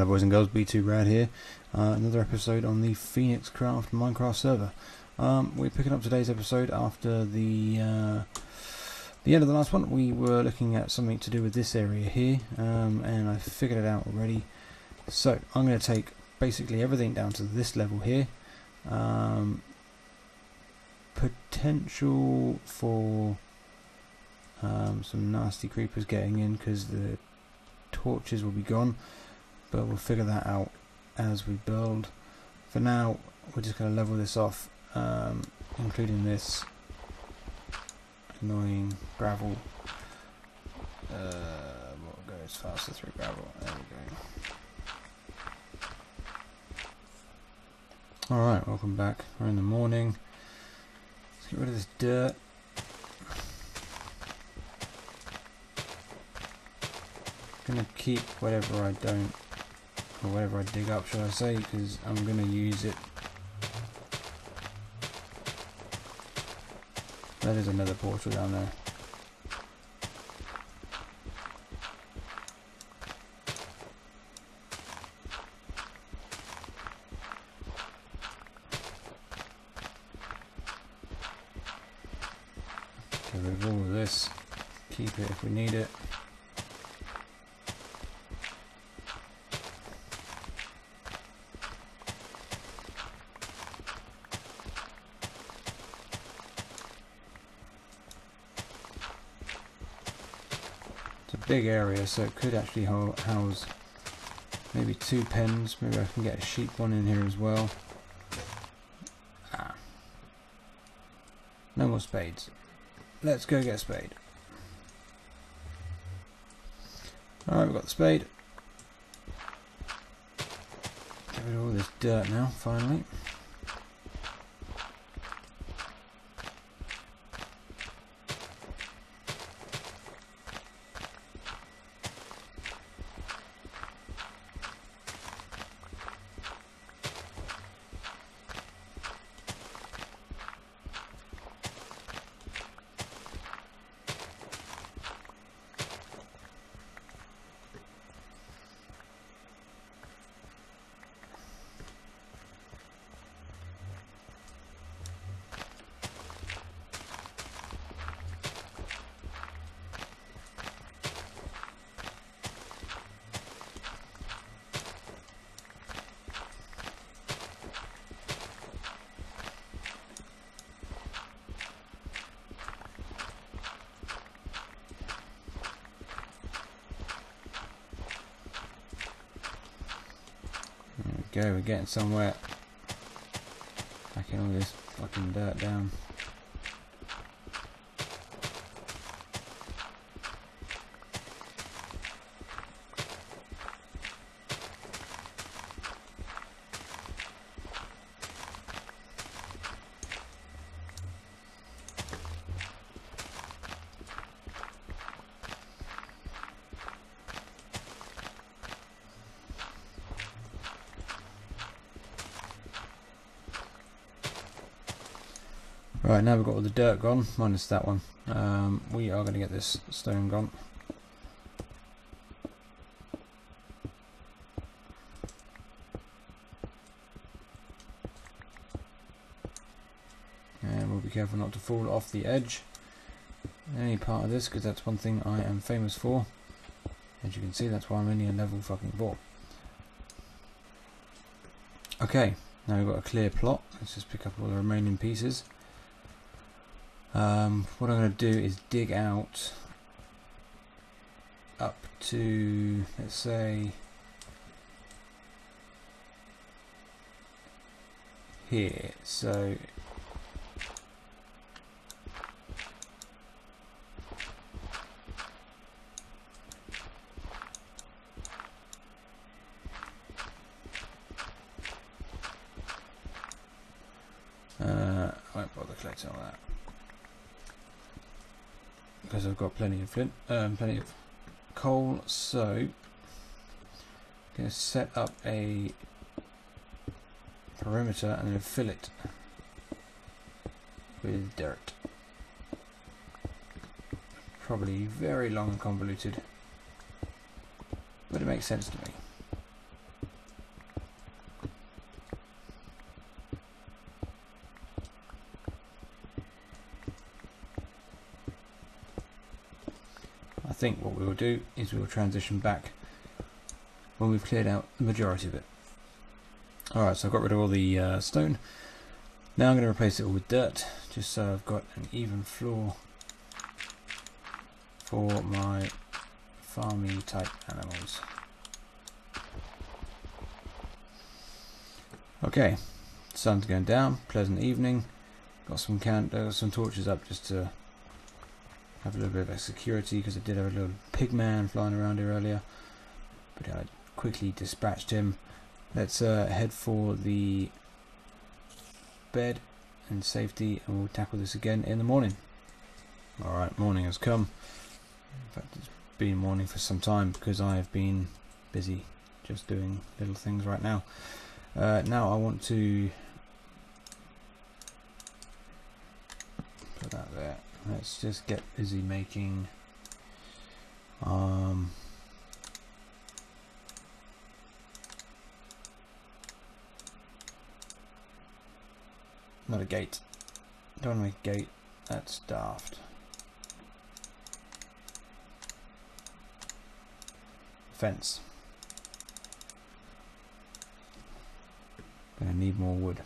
Hello boys and girls, B2Rad here. Another episode on the Phoenixcraft Minecraft server. We're picking up today's episode after the end of the last one. We were looking at something to do with this area here, and I figured it out already. So I'm going to take basically everything down to this level here. Potential for some nasty creepers getting in because the torches will be gone, but we'll figure that out as we build. For now, we're just going to level this off, including this annoying gravel. What goes faster through gravel? There we go. Alright, welcome back. We're in the morning. Let's get rid of this dirt. Gonna keep whatever I don't, or whatever I dig up, shall I say, because I'm gonna use it. That is another portal down there. Get rid of all of this. Keep it if we need it. Big area, so it could actually house maybe 2 pens. Maybe I can get a sheep one in here as well. No more spades. Let's go get a spade. Alright, we've got the spade. Get rid of all this dirt now, finally. Go, we're getting somewhere. Packing all this fucking dirt down. Right, now we've got all the dirt gone, minus that one. We are going to get this stone gone. And we'll be careful not to fall off the edge. Any part of this, because that's one thing I am famous for. As you can see, that's why I'm only a level fucking 4. Okay, now we've got a clear plot. Let's just pick up all the remaining pieces. What I'm going to do is dig out up to, let's say, here. So I won't bother collecting all that, because I've got plenty of flint, plenty of coal. So I'm going to set up a perimeter and then fill it with dirt. Probably very long and convoluted, but it makes sense to me. think what we will do is we will transition back when we've cleared out the majority of it. Alright, so I've got rid of all the stone. Now I'm going to replace it all with dirt, just so I've got an even floor for my farmy type animals. Okay, sun's going down, pleasant evening. Got some torches up just to have a little bit of security, because I did have a little pig man flying around here earlier, but I quickly dispatched him. Let's head for the bed and safety, and we'll tackle this again in the morning. Alright, morning has come. In fact, it's been morning for some time because I have been busy just doing little things right now. Now I want to put that there. Let's just get busy making not a gate. Don't make a gate. That's daft. Fence. Gonna need more wood.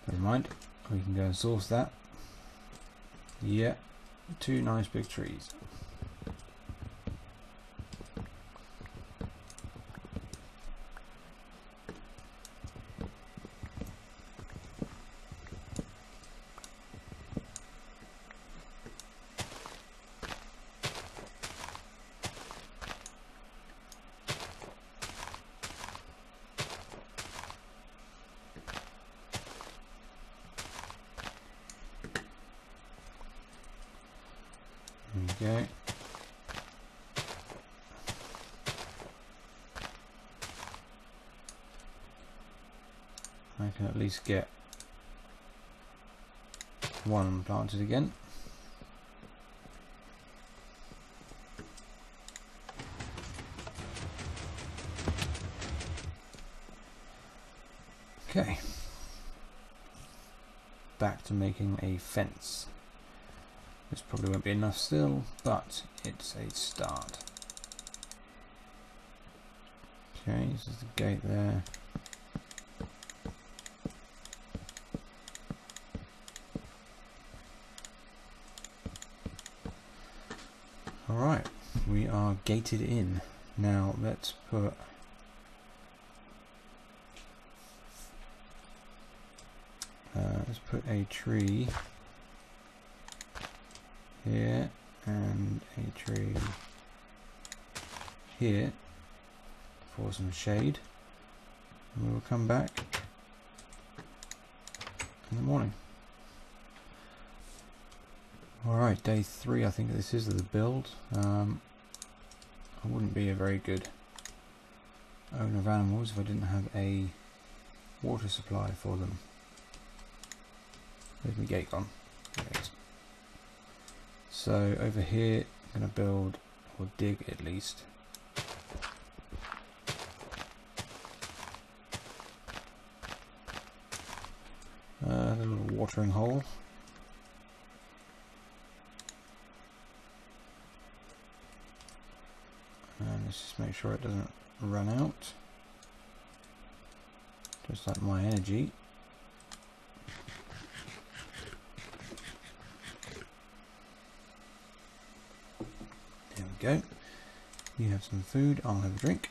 Never mind. We can go and source that. Yeah, 2 nice big trees. There we go. I can at least get one planted again. Okay. Back to making a fence. This probably won't be enough still, but it's a start. Okay, this is the gate there. Alright, we are gated in. Now let's put a tree here and a tree here for some shade, and we will come back in the morning. Alright, day 3 I think this is of the build. I wouldn't be a very good owner of animals if I didn't have a water supply for them. There's my gate gone. There it is. So over here I'm going to build, or dig at least, a little watering hole. And let's just make sure it doesn't run out, just like my energy. There we go. You have some food, I'll have a drink.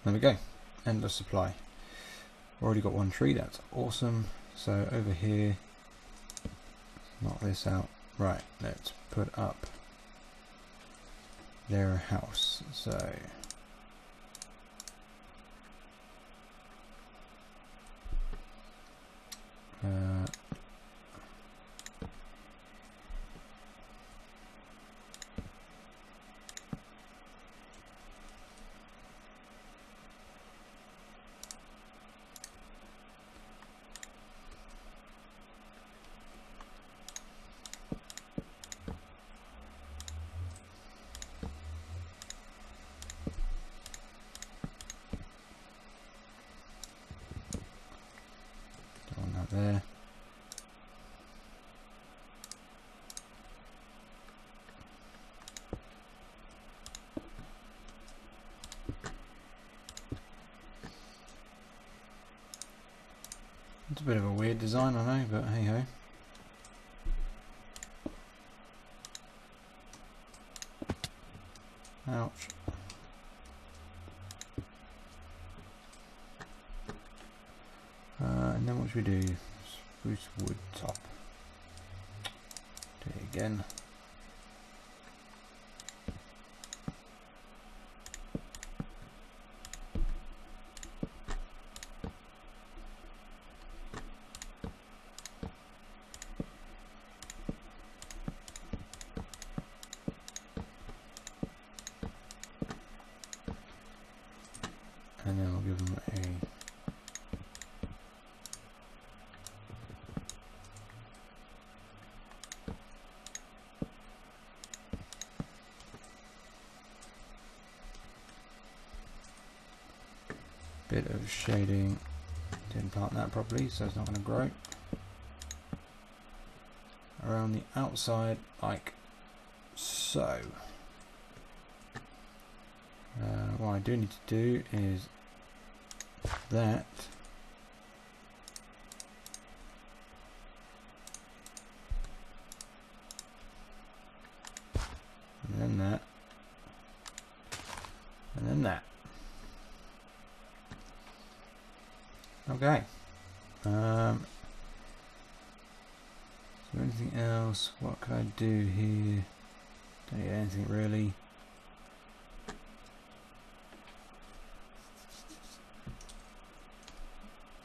There we go, endless supply. Already got one tree, that's awesome. So over here, knock this out. Right, let's put up their house. So It's a bit of a weird design, I know, but hey ho. Ouch. And then what should we do? Spruce wood top. Do it again. And then we'll give them a bit of shading. Didn't plant that properly, so it's not going to grow. Around the outside, like so. What I do need to do is that. And then that. And then that. Okay. Is there anything else? What can I do here? Don't need anything really.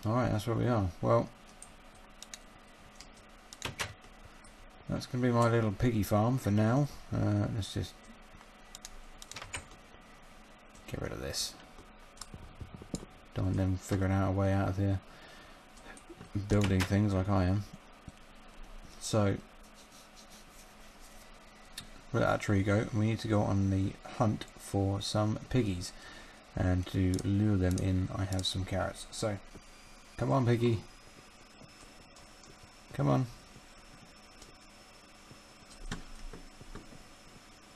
Alright, that's where we are. Well, that's going to be my little piggy farm for now. Let's just get rid of this. Don't want them figuring out a way out of here, building things like I am. So, we'll let that tree go. We need to go on the hunt for some piggies. And to lure them in, I have some carrots. So, come on, piggy. Come on.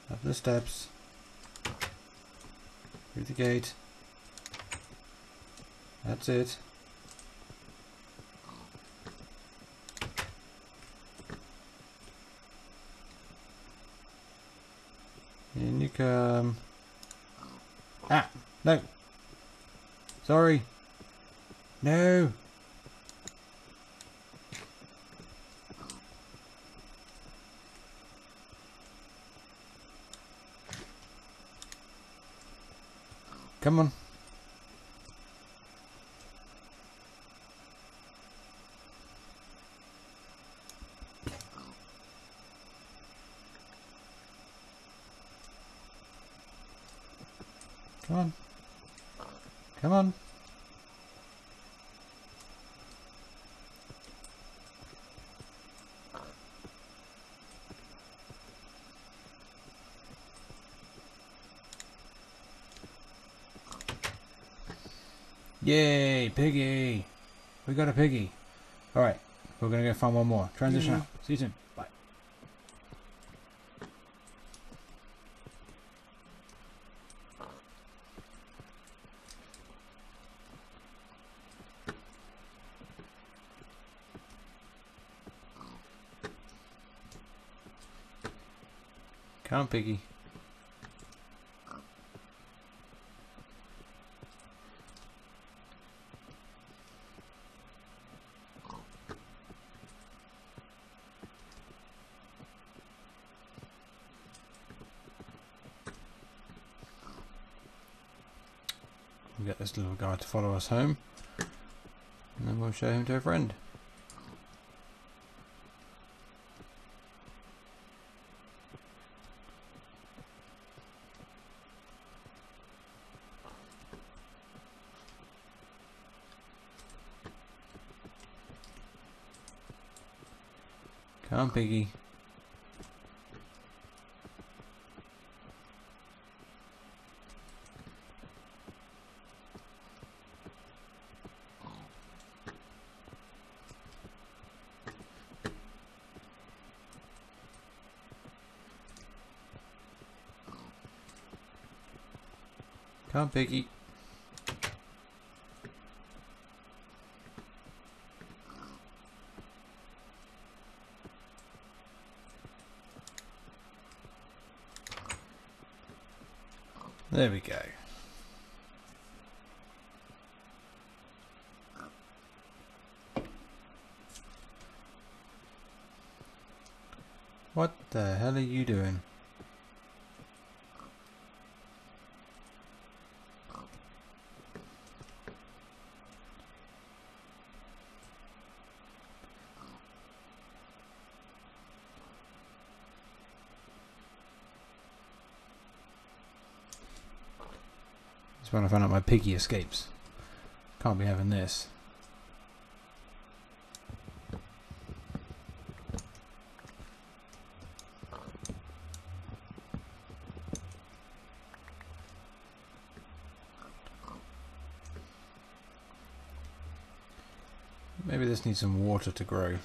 Up the steps. Through the gate. That's it. In you come. Ah! No! Sorry! No! Come on. Come on. Come on. Yay, piggy! We got a piggy. Alright, we're going to go find one more. Transition out. See you soon. Bye. Come on, piggy. We'll get this little guy to follow us home, and then we'll show him to a friend. Come on, piggy. Come on, piggy. There we go. What the hell are you doing? That's when I found out my piggy escapes. Can't be having this. Maybe this needs some water to grow.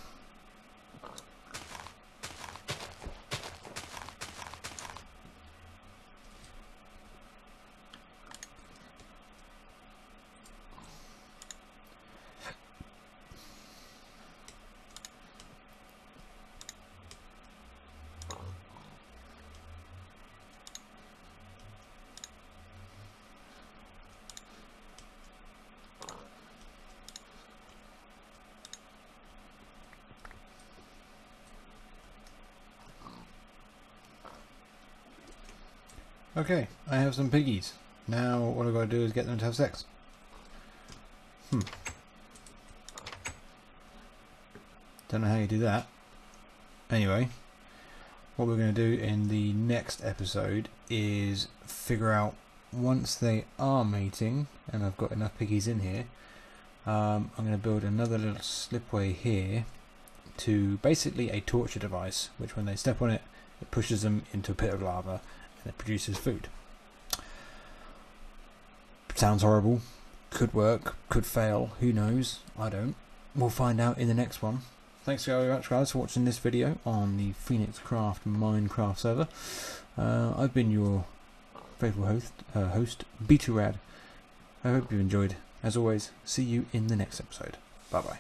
Okay, I have some piggies. Now what I've got to do is get them to have sex. Don't know how you do that. Anyway, what we're going to do in the next episode is figure out, once they are mating, and I've got enough piggies in here, I'm going to build another little slipway here to basically a torture device, which when they step on it, it pushes them into a pit of lava and it produces food. Sounds horrible. Could work, could fail, who knows? I don't. We'll find out in the next one. Thanks very much, guys, for watching this video on the Phoenixcraft Minecraft server. I've been your faithful host, B2Rad. I hope you enjoyed. As always, see you in the next episode. Bye bye.